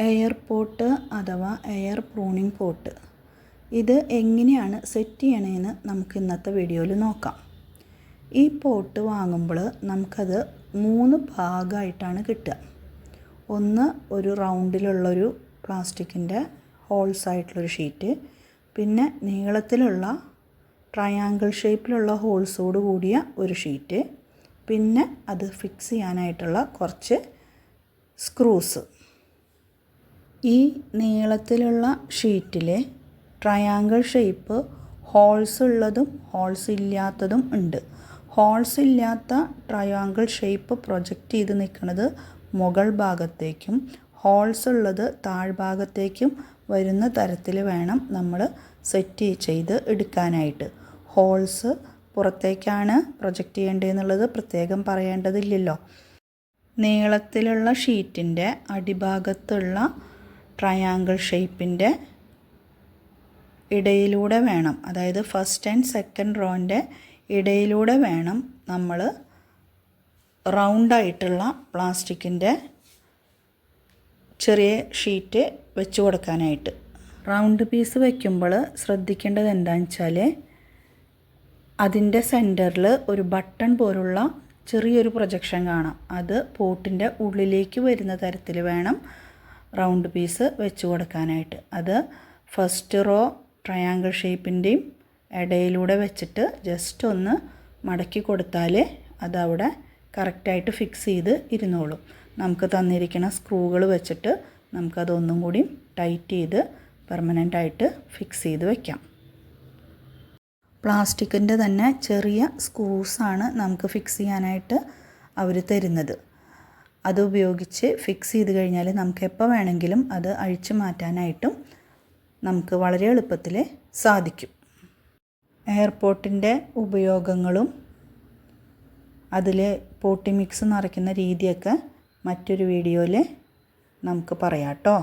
Air pot അഥവാ air pruning pot. ഇത് എങ്ങനെയാണ് സെറ്റ് ചെയ്യണമെന്ന് നമുക്ക് ഇന്നത്തെ വീഡിയോയിൽ നോക്കാം. ഈ പോട്ട് വാങ്ങുമ്പോൾ നമുക്കത് 3 ഭാഗമായിട്ടാണ് കിട്ടുക. ഒന്ന് ഒരു റൗണ്ടിലുള്ളൊരു പ്ലാസ്റ്റിക്കിൻ്റെ ഹോൾസ് ആയിട്ടുള്ളൊരു ഷീറ്റ്, പിന്നെ നീളത്തിലുള്ള ട്രയാങ്കിൾ ഷേപ്പിലുള്ള ഹോൾസോട് കൂടിയ ഒരു ഷീറ്റ്, പിന്നെ അത് ഫിക്സ് ചെയ്യാനായിട്ടുള്ള കുറച്ച് സ്ക്രൂസ്. ഈ നീളത്തിലുള്ള ഷീറ്റിൽ ട്രയാങ്കിൾ ഷേപ്പ് ഹോൾസ് ഉള്ളതും ഹോൾസ് ഇല്ലാത്തതും ഉണ്ട്. ഹോൾസ് ഇല്ലാത്ത ട്രയാങ്കിൾ ഷേപ്പ് പ്രൊജക്റ്റ് ചെയ്ത് നിൽക്കുന്നത് മുകൾ ഭാഗത്തേക്കും ഹോൾസ് ഉള്ളത് താഴ്ഭാഗത്തേക്കും വരുന്ന തരത്തിൽ വേണം നമ്മൾ സെറ്റ് ചെയ്ത് എടുക്കാനായിട്ട്. ഹോൾസ് പുറത്തേക്കാണ് പ്രൊജക്റ്റ് ചെയ്യേണ്ടതെന്നുള്ളത് പ്രത്യേകം പറയേണ്ടതില്ലല്ലോ. നീളത്തിലുള്ള ഷീറ്റിൻ്റെ അടിഭാഗത്തുള്ള ട്രയാങ്കിൾ ഷേപ്പിൻ്റെ ഇടയിലൂടെ വേണം, അതായത് ഫസ്റ്റ് ആൻഡ് സെക്കൻഡ് റോൻ്റെ ഇടയിലൂടെ വേണം നമ്മൾ റൗണ്ടായിട്ടുള്ള പ്ലാസ്റ്റിക്കിൻ്റെ ചെറിയ ഷീറ്റ് വെച്ച് കൊടുക്കാനായിട്ട്. റൗണ്ട് പീസ് വയ്ക്കുമ്പോൾ ശ്രദ്ധിക്കേണ്ടത് എന്താണെന്ന് വെച്ചാൽ അതിൻ്റെ സെൻറ്ററിൽ ഒരു ബട്ടൺ പോലുള്ള ചെറിയൊരു പ്രൊജക്ഷൻ കാണാം. അത് പോട്ടിൻ്റെ ഉള്ളിലേക്ക് വരുന്ന തരത്തിൽ വേണം റൗണ്ട് പീസ് വെച്ച് കൊടുക്കാനായിട്ട്. അത് ഫസ്റ്റ് റോ ട്രയാങ്കിൾ ഷേപ്പിൻ്റെയും ഇടയിലൂടെ വെച്ചിട്ട് ജസ്റ്റ് ഒന്ന് മടക്കി കൊടുത്താൽ അതവിടെ കറക്റ്റായിട്ട് ഫിക്സ് ചെയ്ത് ഇരുന്നോളും. നമുക്ക് തന്നിരിക്കുന്ന സ്ക്രൂകൾ വെച്ചിട്ട് നമുക്കതൊന്നും കൂടി ടൈറ്റ് ചെയ്ത് പെർമനൻ്റായിട്ട് ഫിക്സ് ചെയ്ത് വയ്ക്കാം. പ്ലാസ്റ്റിക്കിൻ്റെ തന്നെ ചെറിയ സ്ക്രൂസാണ് നമുക്ക് ഫിക്സ് ചെയ്യാനായിട്ട് അവർ തരുന്നത്. അത് ഉപയോഗിച്ച് ഫിക്സ് ചെയ്ത് കഴിഞ്ഞാൽ നമുക്ക് എപ്പോൾ വേണമെങ്കിലും അത് അഴിച്ചു മാറ്റാനായിട്ടും നമുക്ക് വളരെ എളുപ്പത്തിൽ സാധിക്കും. എയർപോട്ടിൻ്റെ ഉപയോഗങ്ങളും അതിൽ പോട്ടി മിക്സ് നിറയ്ക്കുന്ന രീതിയൊക്കെ മറ്റൊരു വീഡിയോയിൽ നമുക്ക് പറയാം കേട്ടോ.